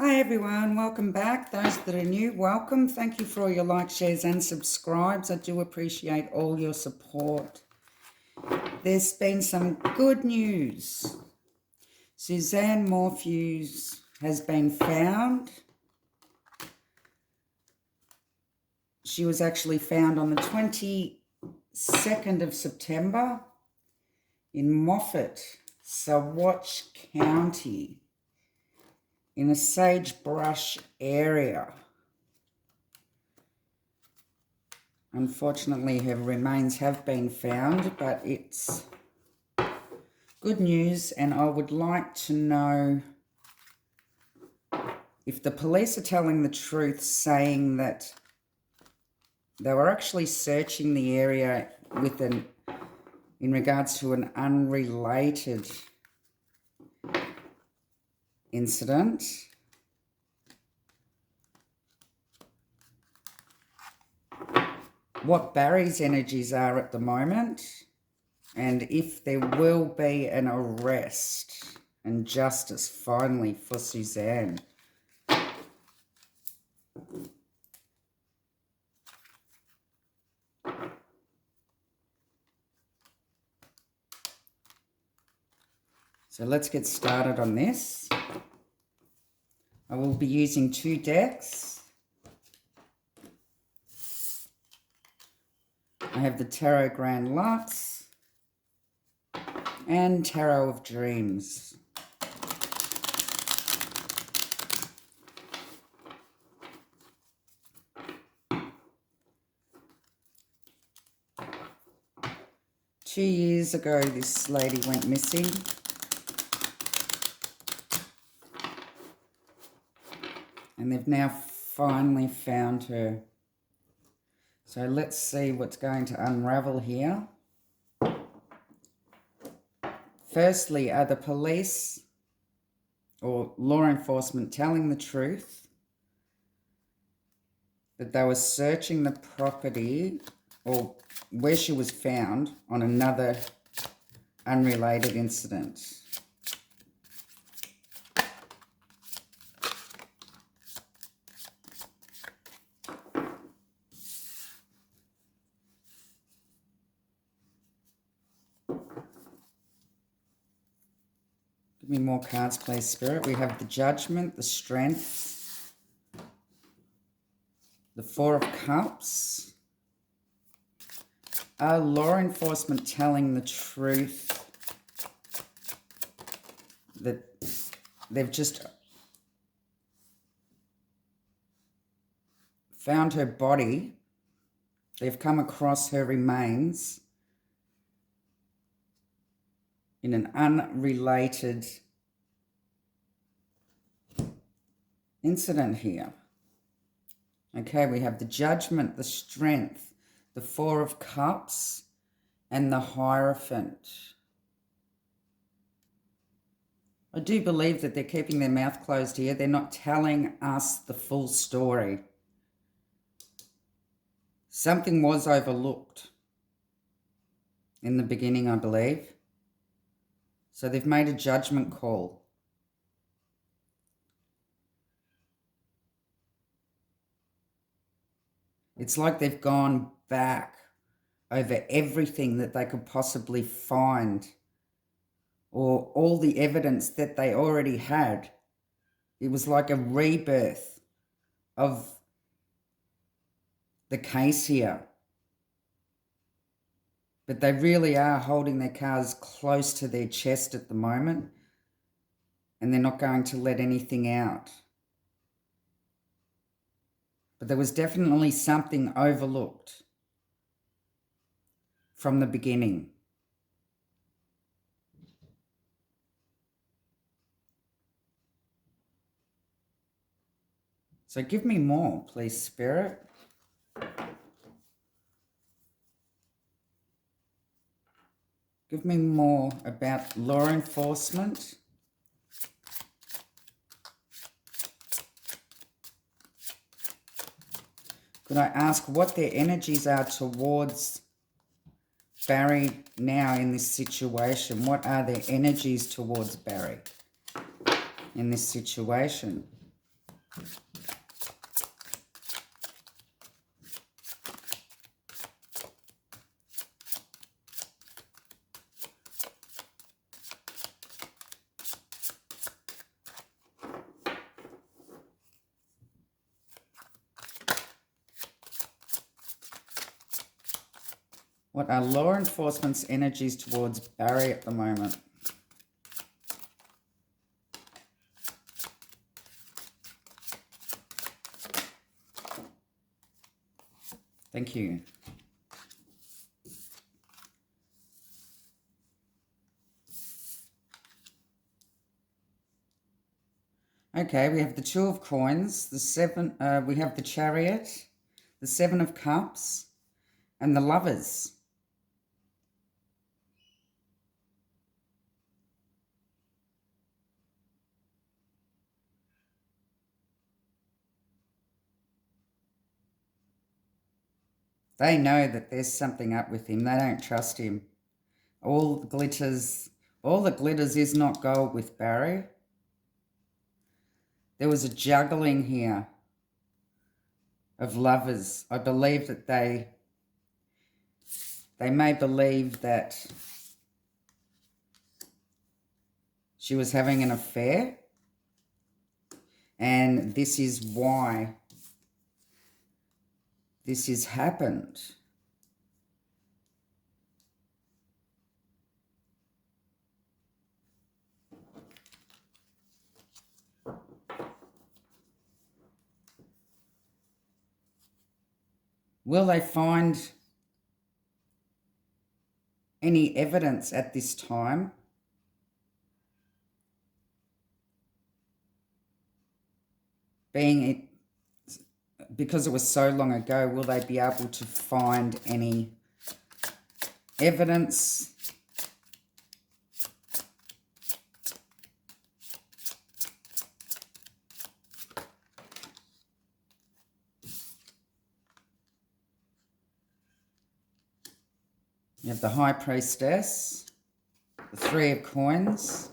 Hi everyone, welcome back. Those that are new, welcome. Thank you for all your likes, shares and subscribes. I do appreciate all your support. There's been some good news. Suzanne Morphew has been found. She was actually found on the 22nd of September in Moffat, Saguache County, in a sagebrush area. Unfortunately, her remains have been found, but it's good news, and I would like to know if the police are telling the truth, saying that they were actually searching the area in regards to an unrelated incident. What Barry's energies are at the moment, and if there will be an arrest and justice finally for Suzanne. So let's get started on this. I will be using 2 decks. I have the Tarot Grand Lux and Tarot of Dreams. Two years ago, this lady went missing. And they've now finally found her. So let's see what's going to unravel here. Firstly, are the police or law enforcement telling the truth that they were searching the property or where she was found on another unrelated incident? Give me more cards, please, Spirit. We have the Judgment, the Strength, the Four of Cups. Are law enforcement telling the truth that they've just found her body, they've come across her remains in an unrelated incident here? Okay, we have the Judgment, the Strength, the Four of Cups, and the Hierophant. I do believe that they're keeping their mouth closed here. They're not telling us the full story. Something was overlooked in the beginning, I believe. So they've made a judgment call. It's like they've gone back over everything that they could possibly find, or all the evidence that they already had. It was like a rebirth of the case here. But they really are holding their cards close to their chest at the moment, and they're not going to let anything out. But there was definitely something overlooked from the beginning. So give me more, please, Spirit. Give me more about law enforcement. Could I ask what their energies are towards Barry now in this situation? What are their energies towards Barry in this situation? What are law enforcement's energies towards Barry at the moment? Thank you. Okay, we have the Two of Coins, the Seven, we have the Chariot, the Seven of Cups, and the Lovers. They know that there's something up with him. They don't trust him. All the glitters is not gold with Barry. There was a juggling here of lovers. I believe that they may believe that she was having an affair, and this is why this has happened. Will they find any evidence at this time because it was so long ago, will they be able to find any evidence You have the High Priestess, the Three of Coins.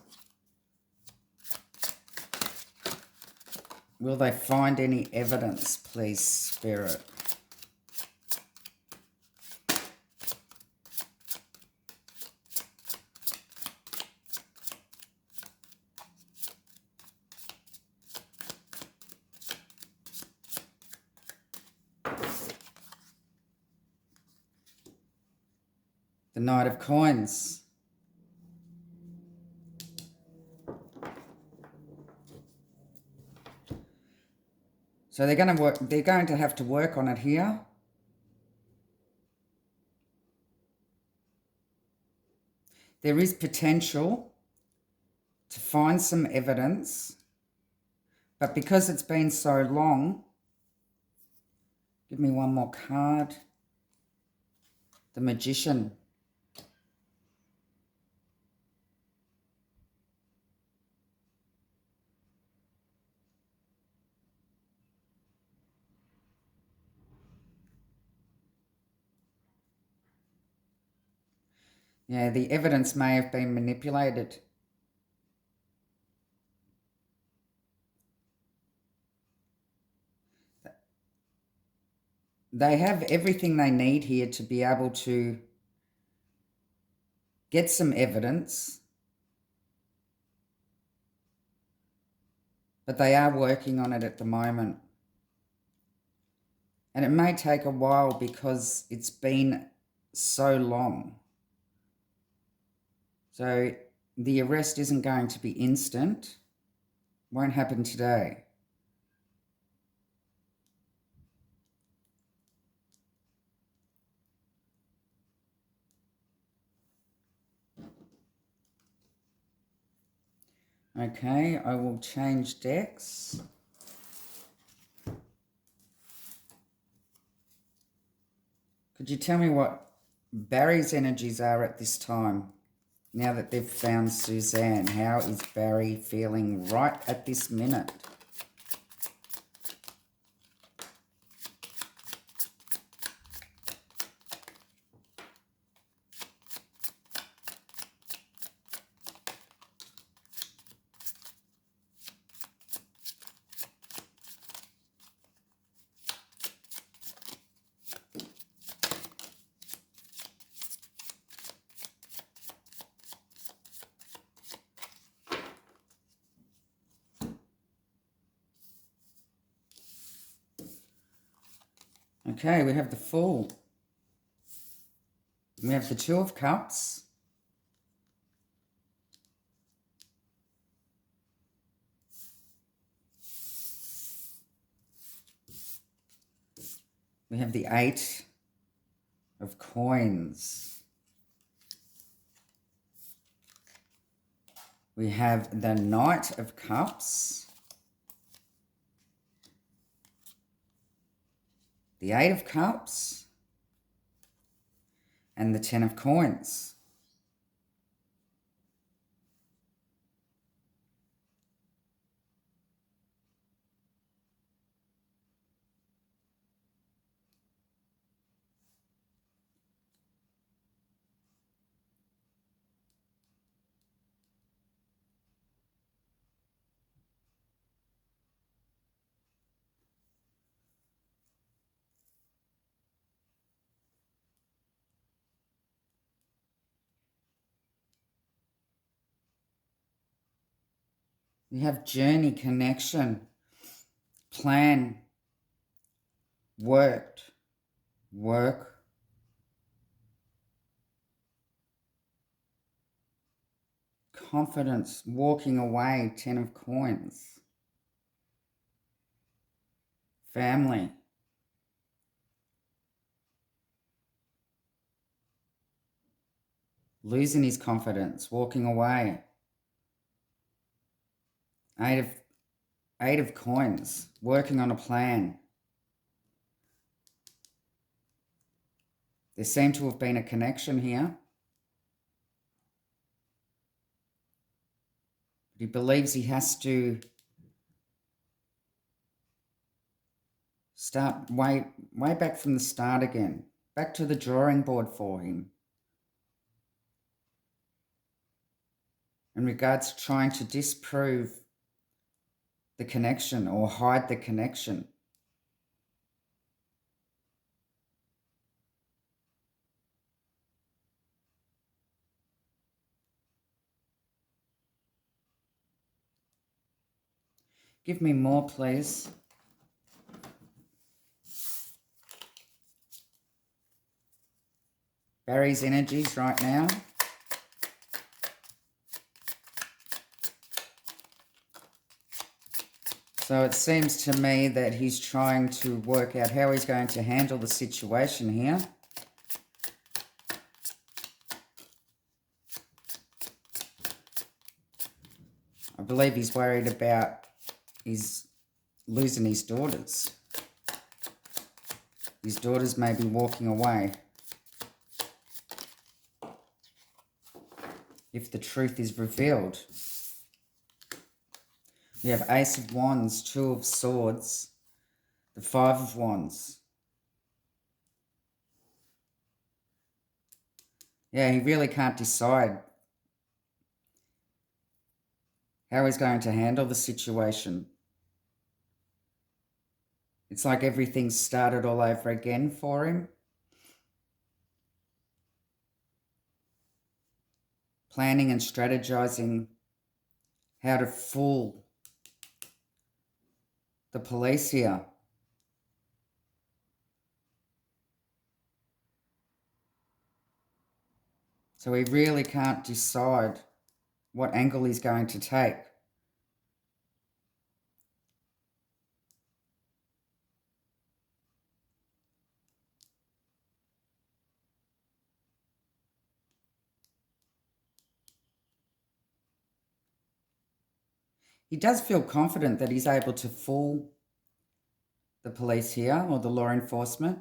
Will they find any evidence, please, Spirit? The Knight of Coins. So they're going to have to work on it here. There is potential to find some evidence, but because it's been so long, give me one more card. The Magician. Yeah, the evidence may have been manipulated. They have everything they need here to be able to get some evidence, but they are working on it at the moment. And it may take a while because it's been so long. So the arrest isn't going to be instant. Won't happen today. Okay, I will change decks. Could you tell me what Barry's energies are at this time? Now that they've found Suzanne, how is Barry feeling right at this minute? Okay, we have the Fool. We have the Two of Cups. We have the Eight of Coins. We have the Knight of Cups. The Eight of Cups. And the Ten of Coins. We have journey, connection, plan, work, confidence, walking away, Ten of Coins, family, losing his confidence, walking away, Eight of Coins, working on a plan. There seemed to have been a connection here. But he believes he has to start way back from the start again. Back to the drawing board for him. In regards to trying to disprove the connection or hide the connection. Give me more, please. Barry's energies right now. So it seems to me that he's trying to work out how he's going to handle the situation here. I believe he's worried about losing his daughters. His daughters may be walking away. If the truth is revealed. We have Ace of Wands, Two of Swords, the Five of Wands. Yeah, he really can't decide how he's going to handle the situation. It's like everything's started all over again for him. Planning and strategizing how to fool the police here. So he really can't decide what angle he's going to take. He does feel confident that he's able to fool the police here or the law enforcement.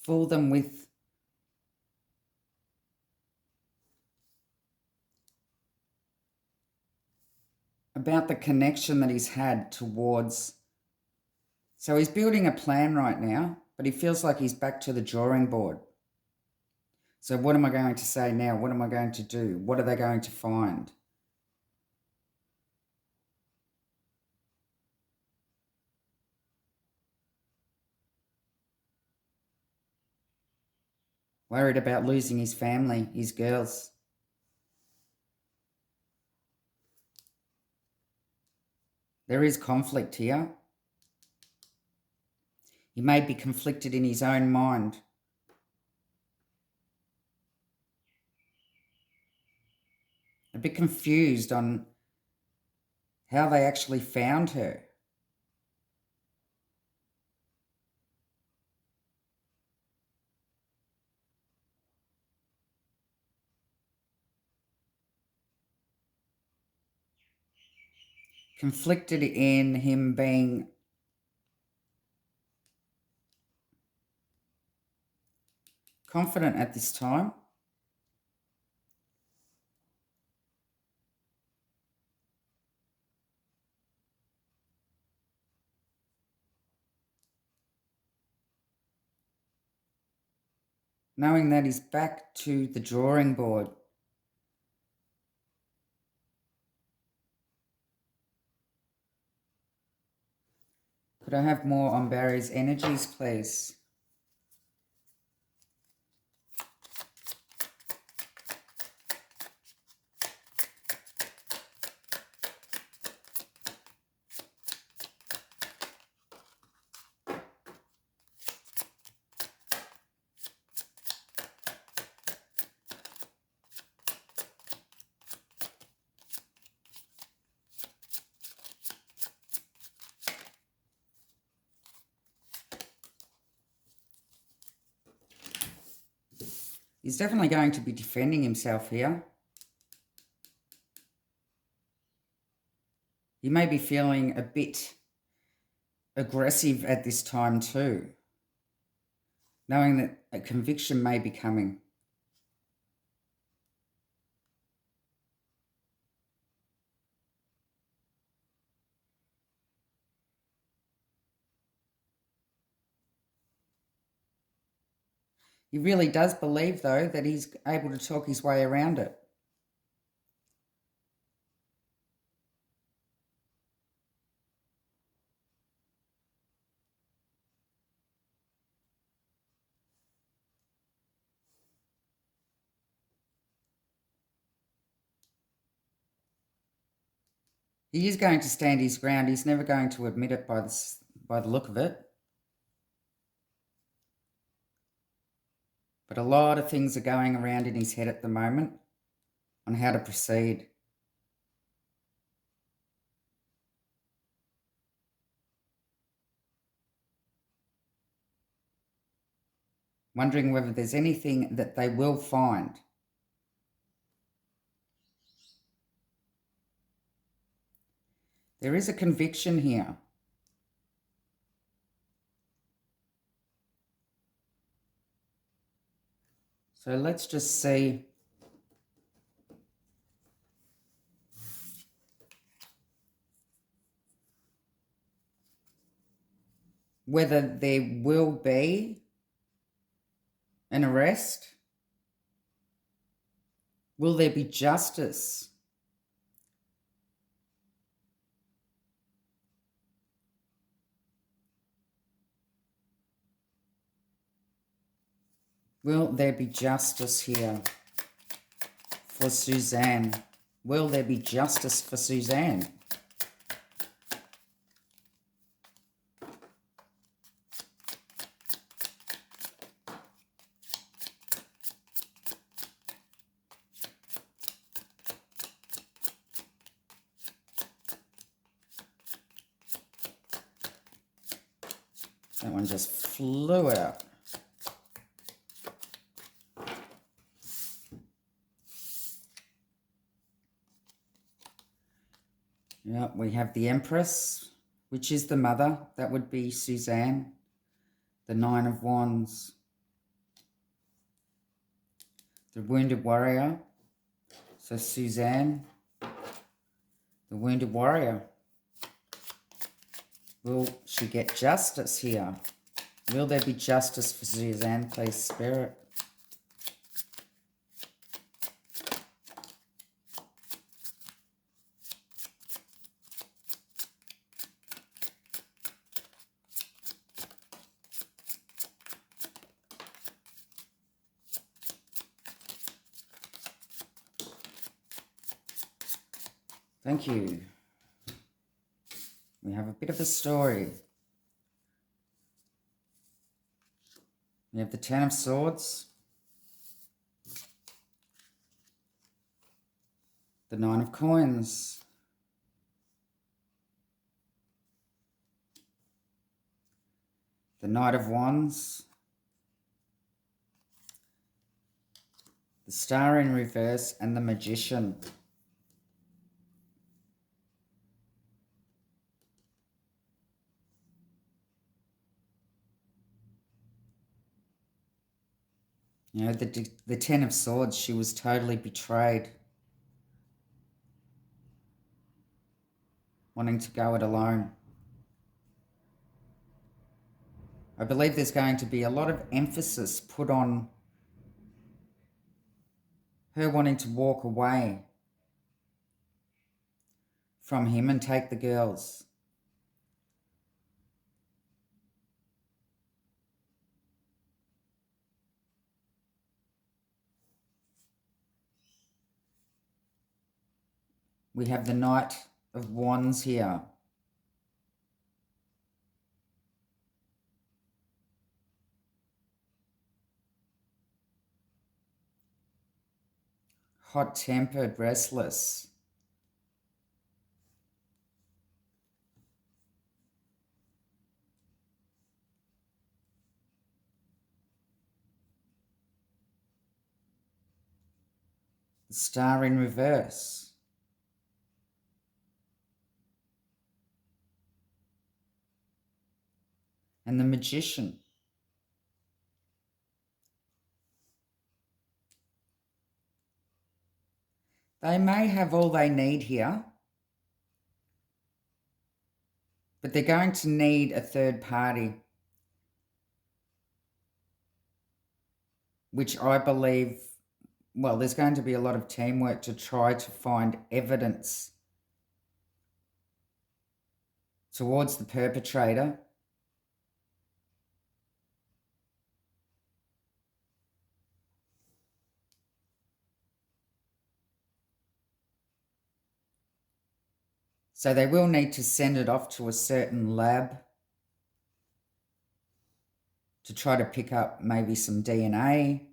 Fool them with about the connection that he's had towards. So he's building a plan right now, but he feels like he's back to the drawing board. So what am I going to say now? What am I going to do? What are they going to find? Worried about losing his family, his girls. There is conflict here. He may be conflicted in his own mind. A bit confused on how they actually found her. Conflicted in him being confident at this time. Knowing that he's back to the drawing board. Could I have more on Barry's energies, please? He's definitely going to be defending himself here. He may be feeling a bit aggressive at this time too, knowing that a conviction may be coming. He really does believe, though, that he's able to talk his way around it. He is going to stand his ground. He's never going to admit it by the look of it. But a lot of things are going around in his head at the moment on how to proceed. Wondering whether there's anything that they will find. There is a conviction here. So let's just see whether there will be an arrest. Will there be justice? Will there be justice here for Suzanne? Will there be justice for Suzanne? That one just flew out. Yeah, we have the Empress, which is the mother. That would be Suzanne. The Nine of Wands. The Wounded Warrior. So Suzanne, the Wounded Warrior. Will she get justice here? Will there be justice for Suzanne, please, Spirit? Thank you. We have a bit of a story. We have the Ten of Swords, the Nine of Coins, the Knight of Wands, the Star in reverse, and the Magician. You know, the Ten of Swords, she was totally betrayed, wanting to go it alone. I believe there's going to be a lot of emphasis put on her wanting to walk away from him and take the girls. We have the Knight of Wands here. Hot-tempered, restless. The Star in reverse. And the Magician. They may have all they need here, but they're going to need a third party, which I believe, well, there's going to be a lot of teamwork to try to find evidence towards the perpetrator. So they will need to send it off to a certain lab to try to pick up maybe some DNA.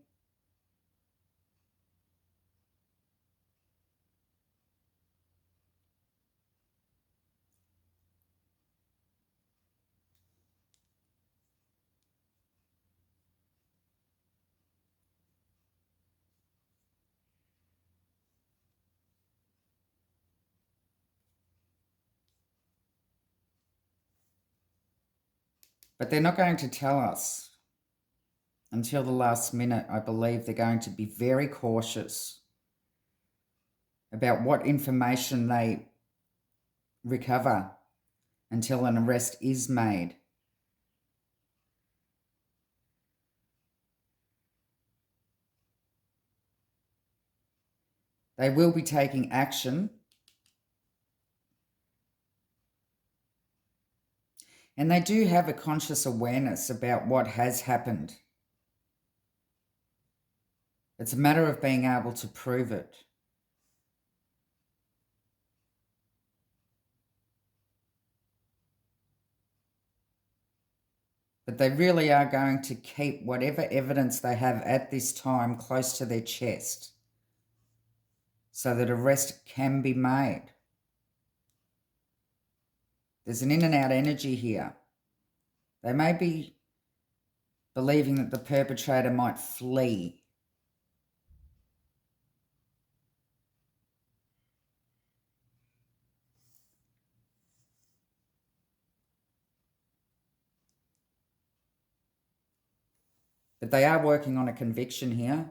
But they're not going to tell us until the last minute. I believe they're going to be very cautious about what information they recover until an arrest is made. They will be taking action, and they do have a conscious awareness about what has happened. It's a matter of being able to prove it. But they really are going to keep whatever evidence they have at this time close to their chest so that arrest can be made. There's an in and out energy here. They may be believing that the perpetrator might flee. But they are working on a conviction here.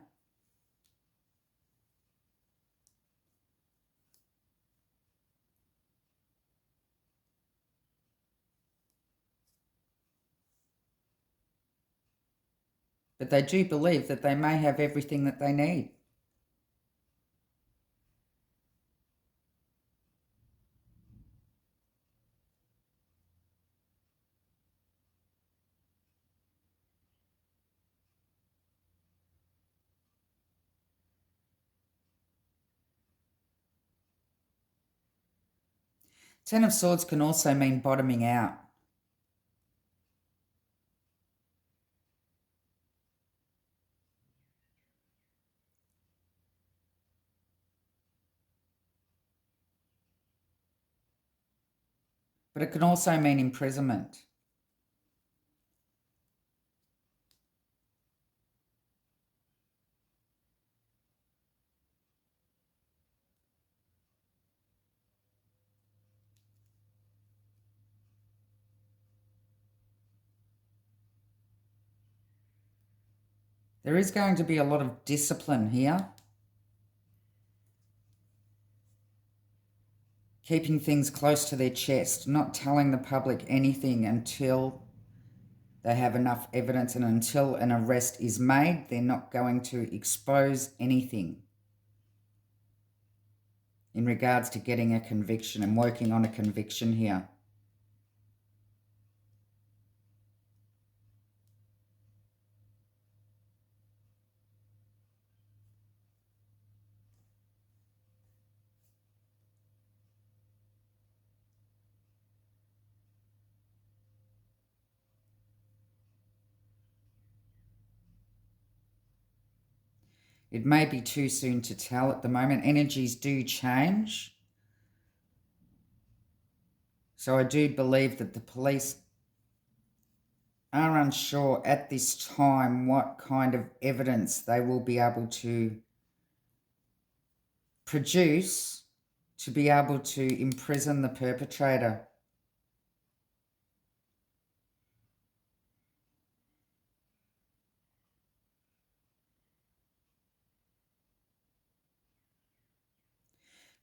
But they do believe that they may have everything that they need. Ten of Swords can also mean bottoming out. But it can also mean imprisonment. There is going to be a lot of discipline here. Keeping things close to their chest, not telling the public anything until they have enough evidence, and until an arrest is made, they're not going to expose anything in regards to getting a conviction and working on a conviction here. It may be too soon to tell at the moment. Energies do change. So I do believe that the police are unsure at this time what kind of evidence they will be able to produce to be able to imprison the perpetrator.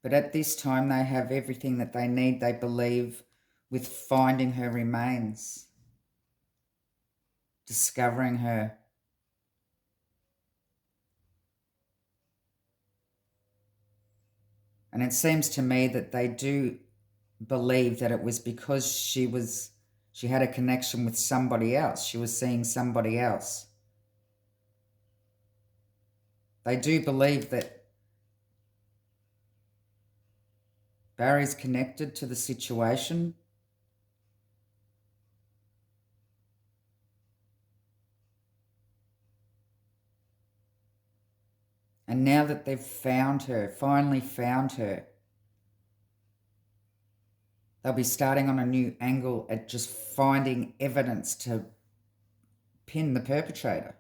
But at this time, they have everything that they need, they believe, with finding her remains, discovering her. And it seems to me that they do believe that it was because she had a connection with somebody else. She was seeing somebody else. They do believe that Barry's connected to the situation. And now that they've found her, finally found her, they'll be starting on a new angle at just finding evidence to pin the perpetrator.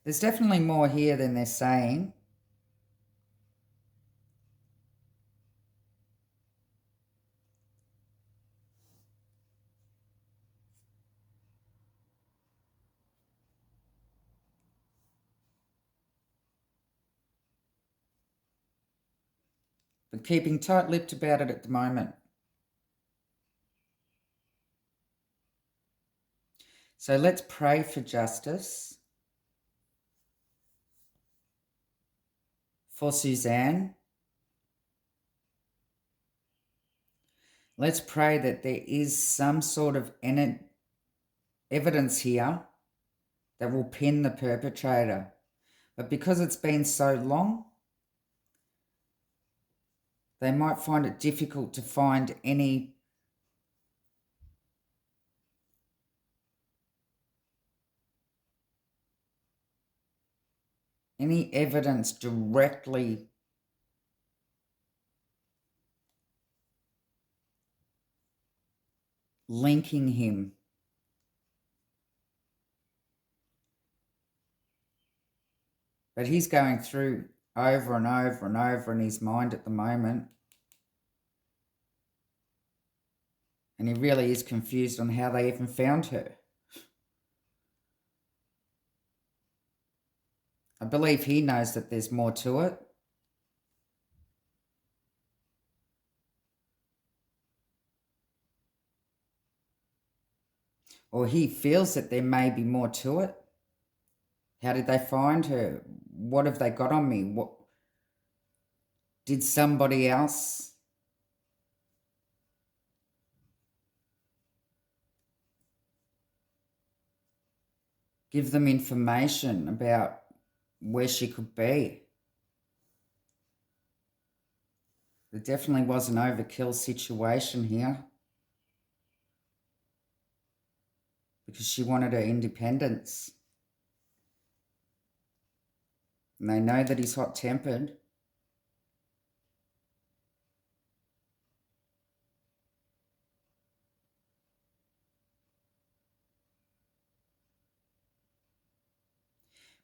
There's definitely more here than they're saying. But keeping tight-lipped about it at the moment. So let's pray for justice for Suzanne. Let's pray that there is some sort of evidence here that will pin the perpetrator. But because it's been so long, they might find it difficult to find any evidence directly linking him. But he's going through over and over and over in his mind at the moment. And he really is confused on how they even found her. I believe he knows that there's more to it. Or he feels that there may be more to it. How did they find her? What have they got on me? What did somebody else give them information about where she could be. There definitely was an overkill situation here because she wanted her independence. And they know that he's hot-tempered.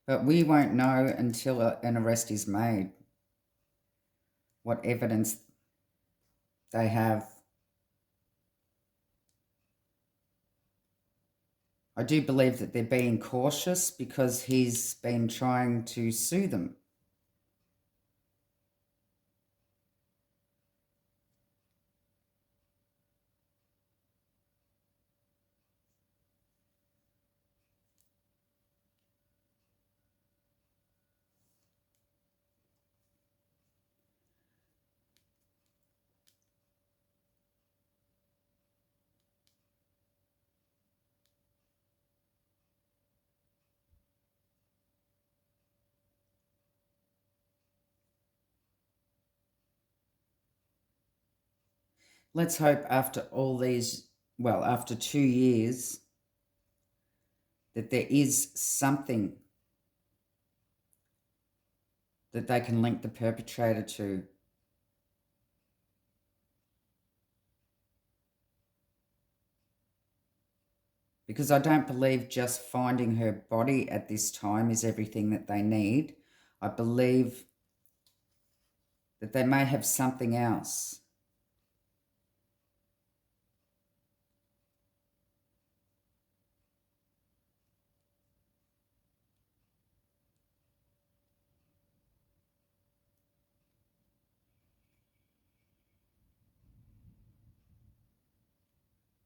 But we won't know until an arrest is made what evidence they have. I do believe that they're being cautious because he's been trying to sue them. Let's hope after all these, well, after 2 years, that there is something that they can link the perpetrator to. Because I don't believe just finding her body at this time is everything that they need. I believe that they may have something else.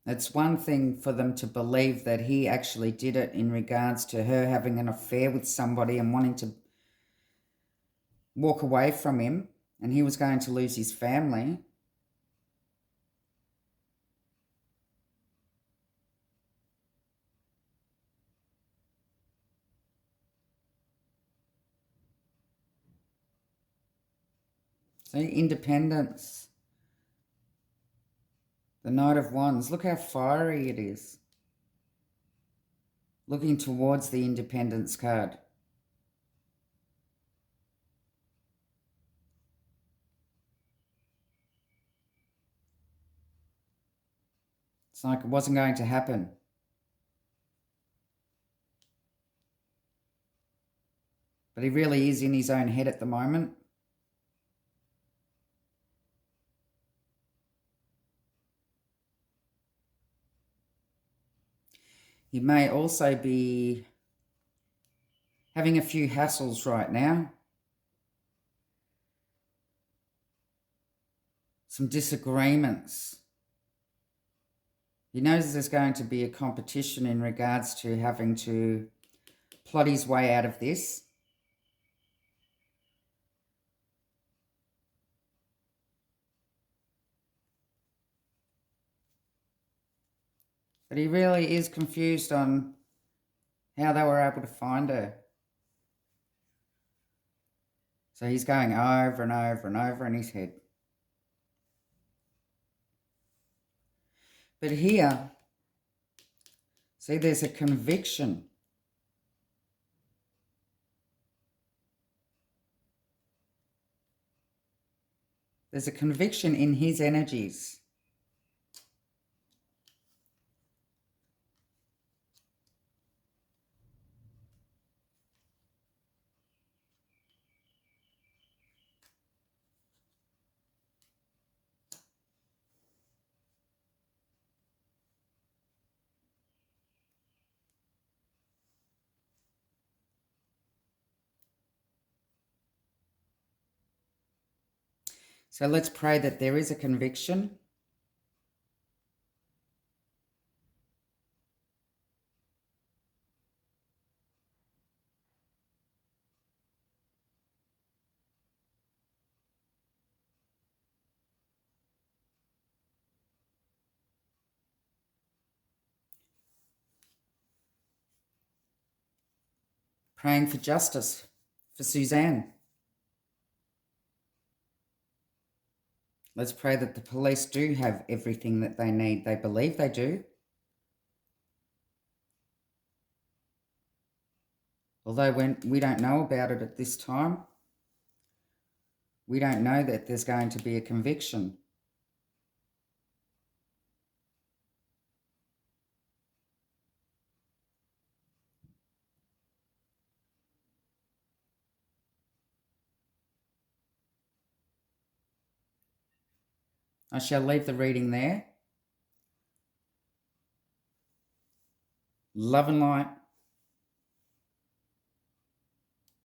It's one thing for them to believe that he actually did it in regards to her having an affair with somebody and wanting to walk away from him, and he was going to lose his family. See, independence. The Knight of Wands. Look how fiery it is. Looking towards the independence card. It's like it wasn't going to happen. But he really is in his own head at the moment. He may also be having a few hassles right now. Some disagreements. He knows there's going to be a competition in regards to having to plot his way out of this. But he really is confused on how they were able to find her. So he's going over and over and over in his head. But here, see, there's a conviction. There's a conviction in his energies. So let's pray that there is a conviction. praying for justice for Suzanne. Let's pray that the police do have everything that they need. They believe they do. Although we don't know about it at this time, we don't know that there's going to be a conviction. I shall leave the reading there. Love and light.